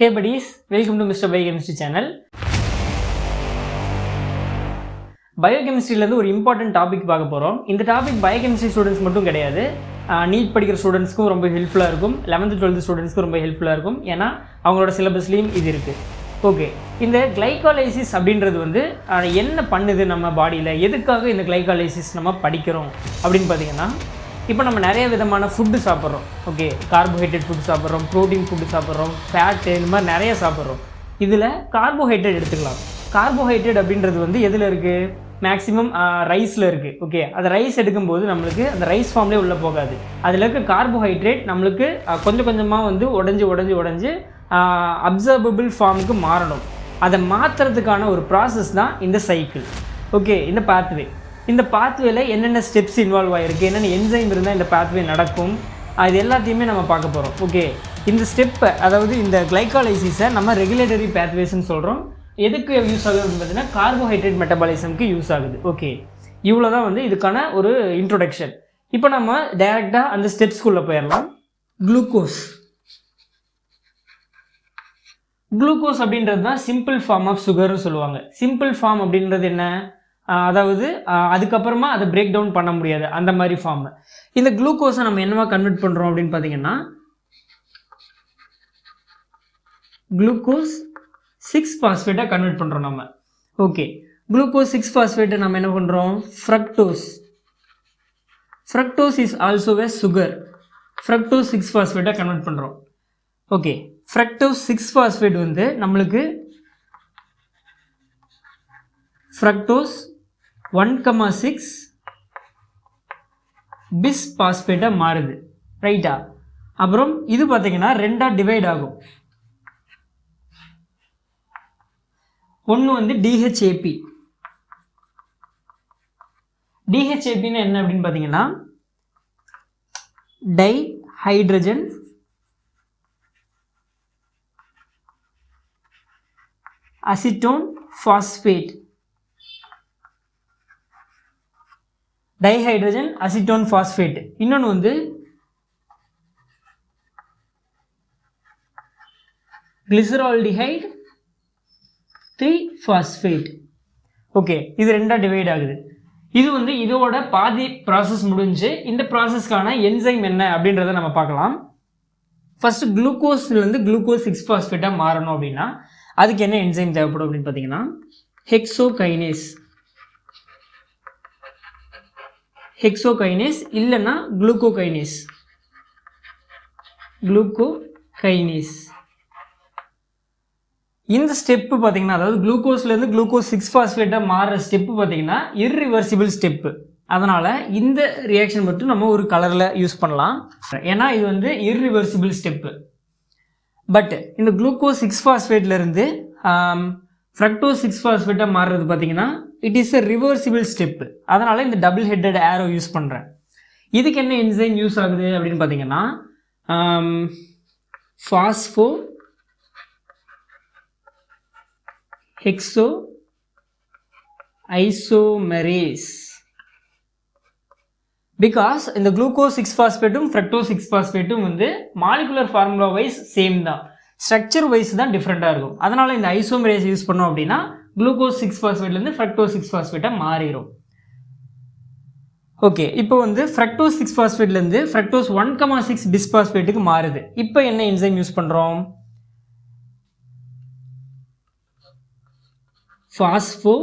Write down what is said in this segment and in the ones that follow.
Hey buddies, welcome to Mr.Biochemistry channel. Biochemistry ல ஒரு important topic பார்க்க போறோம். இந்த topic biochemistry students மட்டும் கிடையாது. NEET படிக்கிற ஸ்டூடண்ட்ஸ்க்கும் ரொம்ப ஹெல்ப்ஃபுல்லா இருக்கும். 11th 12th ஸ்டூடண்ட்ஸ்க்கு ரொம்ப ஹெல்ப்ஃபுல்லா இருக்கும். ஏனா அவங்களோட சிலபஸ்லயும் இது இருக்கு. ஓகே, இந்த கிளைகாலைசிஸ் அப்படின்றது என்ன பண்ணுது நம்ம பாடியில், எதுக்காக இந்த கிளைகாலைசிஸ் நம்ம படிக்கிறோம் அப்படின்னு பார்த்தீங்கன்னா, இப்போ நம்ம நிறைய விதமான ஃபுட்டு சாப்பிட்றோம். ஓகே, கார்போஹைட்ரேட் ஃபுட்டு சாப்பிட்றோம், ப்ரோட்டீன் ஃபுட்டு சாப்பிட்றோம், ஃபேட்டு, இந்த மாதிரி நிறைய சாப்பிட்றோம். இதில் கார்போஹைட்ரேட் எடுத்துக்கலாம். கார்போஹைட்ரேட் அப்படின்றது எதில் இருக்குது? மேக்ஸிமம் ரைஸில் இருக்குது. ஓகே, அந்த ரைஸ் எடுக்கும்போது நம்மளுக்கு அந்த ரைஸ் ஃபார்ம்லேயே உள்ளே போகாது. அதில் இருக்க கார்போஹைட்ரேட் நம்மளுக்கு கொஞ்சம் கொஞ்சமாக உடஞ்சி அப்சர்வபிள் ஃபார்முக்கு மாறணும். அதை மாற்றுறதுக்கான ஒரு ப்ராசஸ் தான் இந்த சைக்கிள். ஓகே, இந்த பாத்வே. இந்த பாத்வேல என்னென்ன ஸ்டெப்ஸ் இன்வால்வ் ஆகிருக்கு, என்னென்ன என்சைம் இருந்தால் இந்த பாத்வே நடக்கும், அது எல்லாத்தையுமே நம்ம பார்க்க போகிறோம். ஓகே, இந்த ஸ்டெப்பை, அதாவது இந்த கிளைகாலைசிஸை நம்ம ரெகுலேட்டரி பாத்வேஸ்ன்னு சொல்கிறோம். எதுக்கு யூஸ் ஆகுது அப்படின்னு பார்த்தீங்கன்னா, கார்போஹைட்ரேட் மெட்டபாலிசம்க்கு யூஸ் ஆகுது. ஓகே, இவ்வளோ தான் இதுக்கான ஒரு இன்ட்ரொடக்ஷன். இப்போ நம்ம டைரெக்டாக அந்த ஸ்டெப்ஸ்குள்ளே போயிடலாம். குளுக்கோஸ் அப்படின்றது தான் சிம்பிள் ஃபார்ம் ஆஃப் சுகர்னு சொல்லுவாங்க. சிம்பிள் ஃபார்ம் அப்படின்றது என்ன? அதாவது அதுக்கப்புறமா அதை பிரேக் டவுன் பண்ண முடியாது, அந்த மாதிரி ஃபார்ம். இந்த குளுக்கோஸை நம்ம என்னவா கன்வெர்ட் பண்ணுறோம் அப்படின்னு பார்த்தீங்கன்னா, குளுக்கோஸ் 6-பாஸ்பேட்டாக கன்வெர்ட் பண்ணுறோம் நம்ம. ஓகே, குளுக்கோஸ் 6-பாஸ்பேட்டை நம்ம என்ன பண்ணுறோம்? Fructose is also a sugar. Fructose 6-பாஸ்பேட்டாக கன்வெர்ட் பண்ணுறோம். ஓகே, ஃப்ரக்டோஸ் 6-பாஸ்பேட் நம்மளுக்கு ஃப்ரக்டோஸ் 1,6 பிஸ்-பாஸ்பேட்டாக மாறுது. ரைட்டா? அப்புறம் இது பார்த்தீங்கன்னா ரெண்டாக டிவைட் ஆகும். ஒன்று DHAP. DHAPன்னு என்ன அப்படின்னு பார்த்தீங்கன்னா, di hydrogen acetone phosphate. Dihydrogen acetone phosphate. இன்னொன்று கிளிசரால்டிஹைட் 3-பாஸ்பேட். ஓகே, இது ரெண்டாக டிவைட் ஆகுது. இது இதோட பாதி ப்ராசஸ் முடிஞ்சு. இந்த ப்ராசஸ்க்கான என்சைம் என்ன அப்படின்றத நம்ம பார்க்கலாம். ஃபர்ஸ்ட் குளுக்கோஸ்லேருந்து குளுக்கோஸ் 6-பாஸ்பேட்டாக மாறணும் அப்படின்னா அதுக்கு என்ன என்சைம் தேவைப்படும் அப்படின்னு பார்த்தீங்கன்னா, ஹெக்ஸோகைனேஸ் இல்லைன்னா குளுக்கோகைனேஸ். இந்த ஸ்டெப்பு பார்த்தீங்கன்னா, அதாவது குளுக்கோஸ்லேருந்து குளுக்கோஸ் 6-பாஸ்பேட்டாக மாறுற ஸ்டெப்பு பார்த்தீங்கன்னா இர்ரிவர்சிபிள் ஸ்டெப்பு. அதனால் இந்த ரியாக்ஷன் மட்டும் நம்ம ஒரு கலரில் யூஸ் பண்ணலாம். ஏன்னா இது இர்ரிவர்சிபிள் ஸ்டெப்பு. பட் இந்த குளுக்கோஸ் 6-பாஸ்பேட்லேருந்து ஃப்ரக்டோஸ் 6-பாஸ்பேட்டாக மாறுறது பார்த்தீங்கன்னா it is a reversible step. அதனால் இந்த டபுள் ஹெட்டட் ஏரோ யூஸ் பண்ணுறேன். இதுக்கு என்ன என்சைம் யூஸ் ஆகுது அப்படின்னு பார்த்தீங்கன்னா, பாஸ்போ ஹெக்ஸோ ஐசோமெரேஸ். பிகாஸ் இந்த குளுக்கோஸ் 6-பாஸ்பேட்டும் ஃப்ரக்டோஸ் 6-பாஸ்பேட்டும் மாலிகுலர் ஃபார்முலா வைஸ் சேம் தான், ஸ்ட்ரக்சர் வைஸ் தான் டிஃப்ரெண்ட்டாக இருக்கும். அதனால் இந்த ஐசோமெரேஸ் யூஸ் பண்ணோம் அப்படின்னா குளுக்கோஸ் 6-பாஸ்பேட்லேருந்து ஃப்ரக்டோஸ் 6-பாஸ்பேட்டாக மாறிடும். ஓகே, இப்போ ஃப்ரக்டோஸ் 6-பாஸ்பேட்லேருந்து ஃப்ரக்டோஸ் 1,6 பிஸ்-பாஸ்பேட்டுக்கு மாறுது. இப்போ என்ன என்சைம் யூஸ் பண்ணுறோம்? பாஸ்போ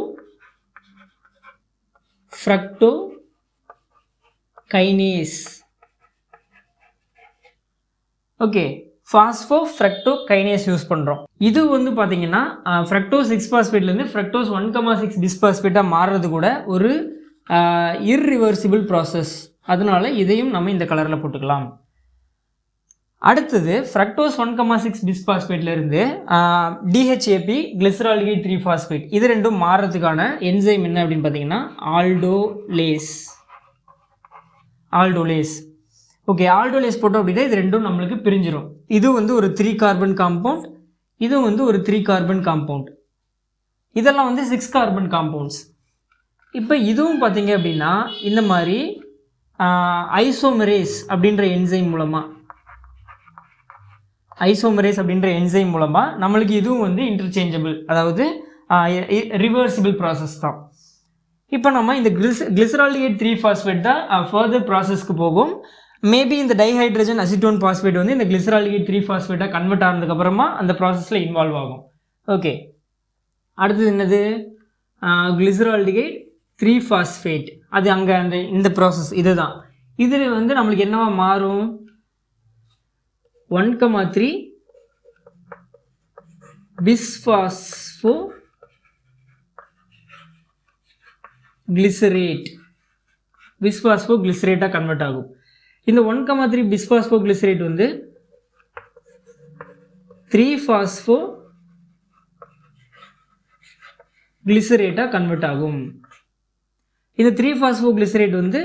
ஃப்ரக்டோ கைனேஸ். ஓகே, பாஸ்போ ஃப்ரக்டோ கைனேஸ் யூஸ் பண்ணுறோம். இது பார்த்தீங்கன்னா ஃப்ரக்டோஸ் 6-பாஸ்பேட்லேருந்து ஃப்ரக்டோஸ் 1,6 பிஸ்-பாஸ்பேட்டாக மாறுறது கூட ஒரு இர்ரிவர்சிபிள் ப்ராசஸ். அதனால இதையும் நம்ம இந்த கலரில் போட்டுக்கலாம். அடுத்தது ஃப்ரக்டோஸ் 1,6 பிஸ்-பாஸ்பேட்லேருந்து DHAP கிளிசரால்டிஹைட் 3-பாஸ்பேட். இது ரெண்டும் மாறுறதுக்கான என்சைம் என்ன அப்படின்னு பார்த்தீங்கன்னா ஆல்டோலேஸ். ஓகே, ஆல்டோலேஸ் போட்டோம் அப்படின்னா இது ரெண்டும் நம்மளுக்கு பிரிஞ்சிடும். இது ஒரு 3 கார்பன் காம்பவுண்ட், இது ஒரு 3 கார்பன் காம்பவுண்ட். இதெல்லாம் 6 கார்பன் காம்பவுண்ட்ஸ். இப்போ இதுவும் பார்த்தீங்க அப்படின்னா இந்த மாதிரி ஐசோமெரேஸ் அப்படின்ற என்சைம் மூலமாக ஐசோமரேஸ் அப்படின்ற என்சைம் மூலமாக நம்மளுக்கு இதுவும் வந்து இன்டர்சேஞ்சபிள், அதாவது ரிவர்சிபிள் ப்ராசஸ் தான். இப்போ நம்ம இந்த கிளிசரால்டிகேட் 3-phosphate தான் ஃபர்தர் ப்ராசஸ்க்கு போகும். மேபி இந்த டைஹைட்ரஜன் அசிட்டோன் பாஸ்பேட் வந்து இந்த கிளிசரால்டிகேட் 3-phosphate கன்வெர்ட் ஆனதுக்கப்புறமா அந்த ப்ராசஸில் இன்வால்வ் ஆகும். ஓகே, அடுத்தது என்னது? கிளிசரால்டிகேட் 3-phosphate, அது அங்கே இந்த ப்ராசஸ் இதுதான். இதில் வந்து நம்மளுக்கு என்னவா மாறும்? 1,3 பிஸ்பாஸ்போகிளிசரேட்டாக கன்வெர்ட் ஆகும். இந்த 1,3 பிஸ்பாஸ்போகிளிசரேட் வந்து 3-phosphoglycerate கன்வெர்ட் ஆகும். இந்த 3-phosphoglycerate வந்து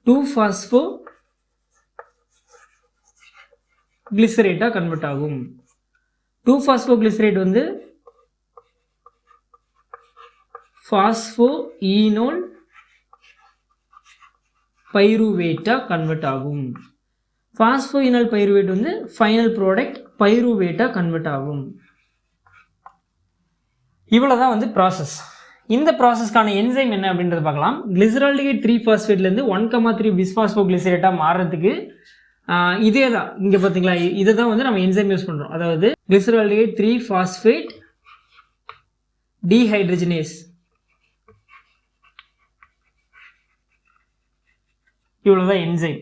2-phosphoglycerate கன்வெர்ட் ஆகும். 2-phosphoglycerate வந்து phosphoenol pyruvate கன்வெர்ட் ஆகும். phosphoenol pyruvate வந்து ஃபைனல் ப்ராடக்ட் pyruvate கன்வெர்ட் ஆகும். இவ்வளோதான் வந்து ப்ராசஸ். இந்த ப்ராசஸ்க்கான என்சைம் என்ன அப்படின்றத பார்க்கலாம். கிளிசரால்டிகேட் 3-phosphateலேருந்து 1,3 பிஸ்பாஸ்போகிளிசரேட்டாக மாறுறதுக்கு இதே தான். இங்கே பார்த்தீங்களா, இதை தான் வந்து நம்ம என்சைம் யூஸ் பண்ணுறோம். அதாவது கிளிசரால்டிகேட் 3-phosphate டீஹைட்ரஜனேஸ், இவ்வளோதான் என்சைம்.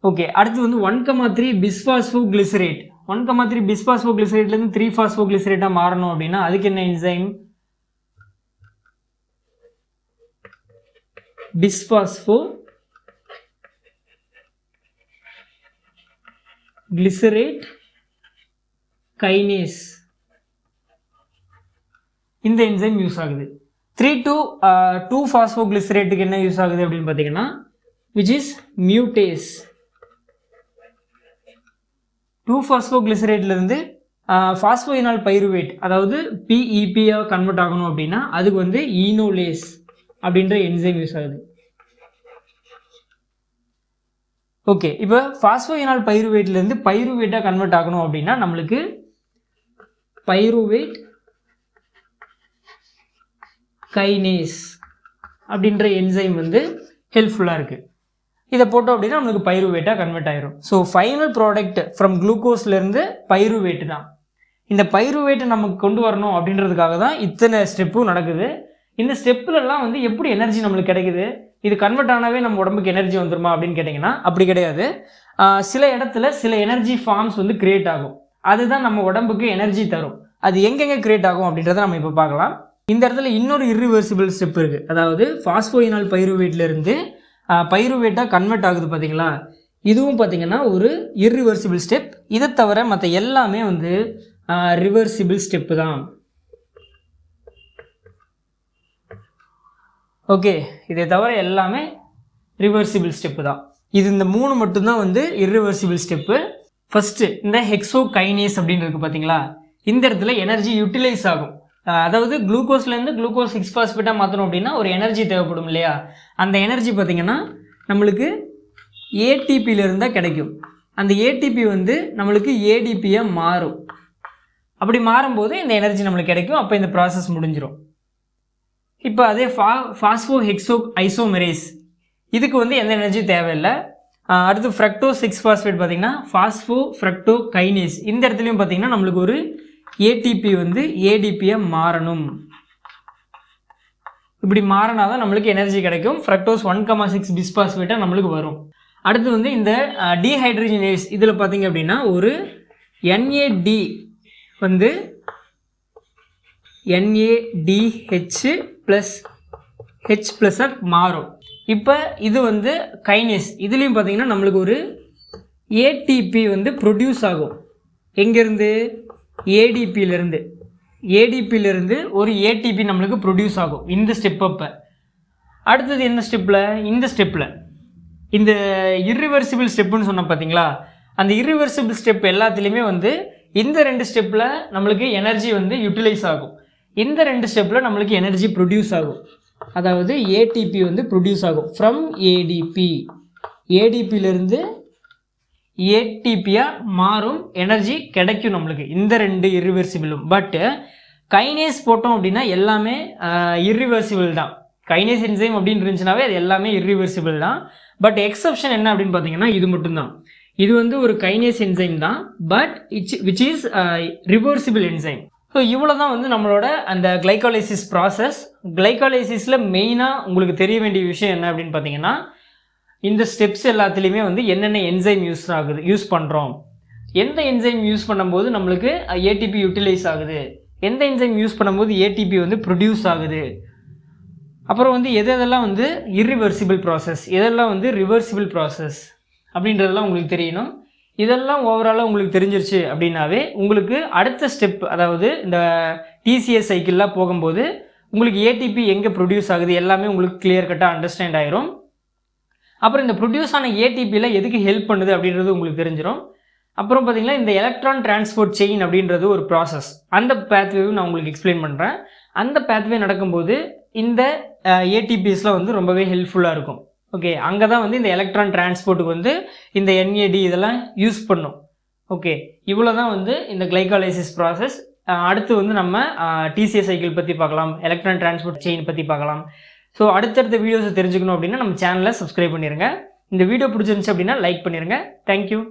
ஓகே, அடுத்து வந்து 1,3 பிஸ்பாஸ்போகிளிசரேட். 1,3 பிஸ்பாஸ்போகிளிசரேட்லேருந்து 3-phosphoglycerateாக மாறணும் அப்படின்னா அதுக்கு என்ன என்சைம்? பிஸ்பாஸ்போகிளிசரேட் கைனேஸ், இந்த என்சைம் யூஸ் ஆகுது. 3-2-phosphoglycerateக்கு என்ன யூஸ் ஆகுது அப்படின்னு பார்த்தீங்கன்னா which is mutase. 2-phosphoglycerateலேருந்து phosphoenol pyruvate, அதாவது PEP-ஆக கன்வெர்ட் ஆகணும் அப்படின்னா அதுக்கு வந்து ஈனோலேஸ் அப்படின்ற என்சைம் யூஸ் ஆகுது. ஓகே, இப்போ phosphoenol pyruvateலேருந்து பைருவேட்டாக கன்வெர்ட் ஆகணும் அப்படின்னா நம்மளுக்கு பைருவேட் கைனேஸ் அப்படின்ற என்சைம் வந்து ஹெல்ப்ஃபுல்லாக இருக்குது. இதை போட்டோம் அப்படின்னா நம்மளுக்கு பைருவேட்டாக கன்வெர்ட் ஆயிரும். ஸோ ஃபைனல் ப்ராடக்ட் ஃப்ரம் குளுக்கோஸ்லேருந்து பைருவேட்டு தான். இந்த பைருவேட்டை நமக்கு கொண்டு வரணும் அப்படின்றதுக்காக தான் இத்தனை ஸ்டெப்பும் நடக்குது. இந்த ஸ்டெப்புலலாம் வந்து எப்படி எனர்ஜி நம்மளுக்கு கிடைக்குது? இது கன்வெர்ட் ஆனாவே நம்ம உடம்புக்கு எனர்ஜி வந்துருமா அப்படின்னு கேட்டிங்கன்னா அப்படி கிடையாது. சில இடத்துல சில எனர்ஜி ஃபார்ம்ஸ் வந்து கிரியேட் ஆகும். அதுதான் நம்ம உடம்புக்கு எனர்ஜி தரும். அது எங்கெங்கே கிரியேட் ஆகும் அப்படின்றத நம்ம இப்போ பார்க்கலாம். இந்த இடத்துல இன்னொரு இர்ரிவர்சிபிள் ஸ்டெப் இருக்குது. அதாவது பாஸ்போயினால் பைருவேட்லேருந்து பைருவேட்டாக கன்வெர்ட் ஆகுது பார்த்தீங்களா? இதுவும் பார்த்தீங்கன்னா ஒரு இர்ரிவர்சிபிள் ஸ்டெப். இதை தவிர மற்ற எல்லாமே வந்து ரிவர்சிபிள் ஸ்டெப்பு தான். ஓகே, இதை தவிர எல்லாமே ரிவர்சிபிள் ஸ்டெப்பு தான். இந்த மூணு மட்டும்தான் வந்து இர்ரிவர்சிபிள் ஸ்டெப்பு. ஃபஸ்ட்டு இந்த ஹெக்ஸோகைனேஸ் அப்படின்னு இருக்குது பார்த்தீங்களா? இந்த இடத்துல எனர்ஜி யூட்டிலைஸ் ஆகும். அதாவது குளுக்கோஸ்லேருந்து குளுக்கோஸ் 6-பாஸ்பேட்டாக மாற்றணும் அப்படின்னா ஒரு எனர்ஜி தேவைப்படும் இல்லையா? அந்த எனர்ஜி பார்த்திங்கன்னா நம்மளுக்கு ஏடிபியிலிருந்து தான் கிடைக்கும். அந்த ஏடிபி வந்து நம்மளுக்கு ஏடிபியாக மாறும். அப்படி மாறும்போது இந்த எனர்ஜி நம்மளுக்கு கிடைக்கும். அப்போ இந்த ப்ராசஸ் முடிஞ்சிடும். இப்போ அதே ஃபாஸ்போ ஹெக்ஸோ ஐசோமெரேஸ், இதுக்கு வந்து எந்த எனர்ஜி தேவையில்லை. அடுத்து ஃப்ரக்டோஸ் 6-பாஸ்பேட் பார்த்திங்கன்னா ஃபாஸ்போ ஃப்ரக்டோ கைனேஸ். இந்த இடத்துலையும் பார்த்திங்கன்னா நம்மளுக்கு ஒரு ஏடிபி வந்து ஏடிபியாக மாறணும். இப்படி மாறினா தான் நம்மளுக்கு எனர்ஜி கிடைக்கும். ஃப்ரக்டோஸ் 1,6 பிஸ்பாஸ்பேட்டாக நம்மளுக்கு வரும். அடுத்து வந்து இந்த டீஹைட்ரஜனேஸ், இதில் பார்த்திங்க அப்படின்னா ஒரு NAD வந்து NADH ப்ளஸ் H+ மாறும். இப்போ இது வந்து கைனேஸ், இதுலேயும் பார்த்திங்கன்னா நம்மளுக்கு ஒரு ஏடிபி வந்து ப்ரொடியூஸ் ஆகும். எங்கேருந்து? ஏடிபியிலேருந்து ஒரு ஏடிபி நம்மளுக்கு ப்ரொடியூஸ் ஆகும் இந்த ஸ்டெப். அப்போ அடுத்தது என்ன ஸ்டெப்பில்? இந்த ஸ்டெப்பில் இந்த இர்ரிவர்சிபிள் ஸ்டெப்புன்னு சொன்ன பார்த்தீங்களா? அந்த இர்ரிவர்சிபிள் ஸ்டெப் எல்லாத்துலேயுமே வந்து இந்த 2 ஸ்டெப்பில் நம்மளுக்கு எனர்ஜி வந்து யூட்டிலைஸ் ஆகும். இந்த 2 ஸ்டெப்பில் நம்மளுக்கு எனர்ஜி ப்ரொடியூஸ் ஆகும். அதாவது ஏடிபி வந்து ப்ரொடியூஸ் ஆகும் ஃப்ரம் ஏடிபியிலேருந்து ஏடிபியாக மாறும், எனர்ஜி கிடைக்கும் நம்மளுக்கு, இந்த ரெண்டு இர்ரிவர்சிபிளும். பட்டு கைனேஸ் போட்டோம் அப்படின்னா எல்லாமே இர்ரிவர்சிபிள் தான். கைனேஸ் என்சைம் அப்படின்னு இருந்துச்சுனாவே அது எல்லாமே இர்ரிவர்சிபிள் தான். பட் எக்ஸப்ஷன் என்ன அப்படின்னு பார்த்தீங்கன்னா இது மட்டும்தான். இது வந்து ஒரு கைனேஸ் என்சைம் தான், but which is reversible enzyme. So இவ்வளோ தான் வந்து நம்மளோட அந்த கிளைகாலிசிஸ் ப்ராசஸ். கிளைகாலிசிஸில் மெயினாக உங்களுக்கு தெரிய வேண்டிய விஷயம் என்ன அப்படின்னு பார்த்தீங்கன்னா, இந்த ஸ்டெப்ஸ் எல்லாத்துலேயுமே வந்து என்னென்ன என்சைம் யூஸ் பண்ணுறோம், எந்த என்சைம் யூஸ் பண்ணும்போது நம்மளுக்கு ஏடிபி யூட்டிலைஸ் ஆகுது, எந்த என்சைம் யூஸ் பண்ணும்போது ஏடிபி வந்து ப்ரொடியூஸ் ஆகுது, அப்புறம் வந்து எதெல்லாம் வந்து இர்ரிவர்சிபிள் ப்ராசஸ், எதெல்லாம் வந்து ரிவர்சிபிள் ப்ராசஸ் அப்படின்றதெல்லாம் உங்களுக்கு தெரியணும். இதெல்லாம் ஓவராலாக உங்களுக்கு தெரிஞ்சிருச்சு அப்படின்னாவே உங்களுக்கு அடுத்த ஸ்டெப், அதாவது இந்த டிசிஎஸ் சைக்கிள்லாம் போகும்போது உங்களுக்கு ஏடிபி எங்கே ப்ரொடியூஸ் ஆகுது எல்லாமே உங்களுக்கு கிளியர் கட்டாக அண்டர்ஸ்டாண்ட் ஆயிரும். அப்புறம் இந்த ப்ரொடியூஸ் ஆன ஏடிபியில் எதுக்கு ஹெல்ப் பண்ணுது அப்படின்றது உங்களுக்கு தெரிஞ்சிடும். அப்புறம் பார்த்திங்கன்னா இந்த எலக்ட்ரான் டிரான்ஸ்போர்ட் செயின் அப்படின்றது ஒரு ப்ராசஸ், அந்த பேத்வேவும் நான் உங்களுக்கு எக்ஸ்பிளைன் பண்ணுறேன். அந்த பேத்வே நடக்கும்போது இந்த ஏடிபிஸ்லாம் வந்து ரொம்பவே ஹெல்ப்ஃபுல்லாக இருக்கும். ஓகே, அங்கே தான் வந்து இந்த எலக்ட்ரான் டிரான்ஸ்போர்ட்டுக்கு வந்து இந்த NAD இதெல்லாம் யூஸ் பண்ணும். ஓகே, இவ்வளோ தான் வந்து இந்த கிளைகாலிசிஸ் ப்ராசஸ். அடுத்து வந்து நம்ம டிசிஎஸ் சைக்கிள் பற்றி பார்க்கலாம், எலக்ட்ரான் டிரான்ஸ்போர்ட் செயின் பற்றி பார்க்கலாம். ஸோ அடுத்தடுத்த வீடியோஸை தெரிஞ்சுக்கணும் அப்படின்னா நம்ம சேனலை சப்ஸ்கிரைப் பண்ணிடுங்க. இந்த வீடியோ பிடிச்சிருந்துச்சு அப்படின்னா லைக் பண்ணிடுங்க. தேங்க்யூ.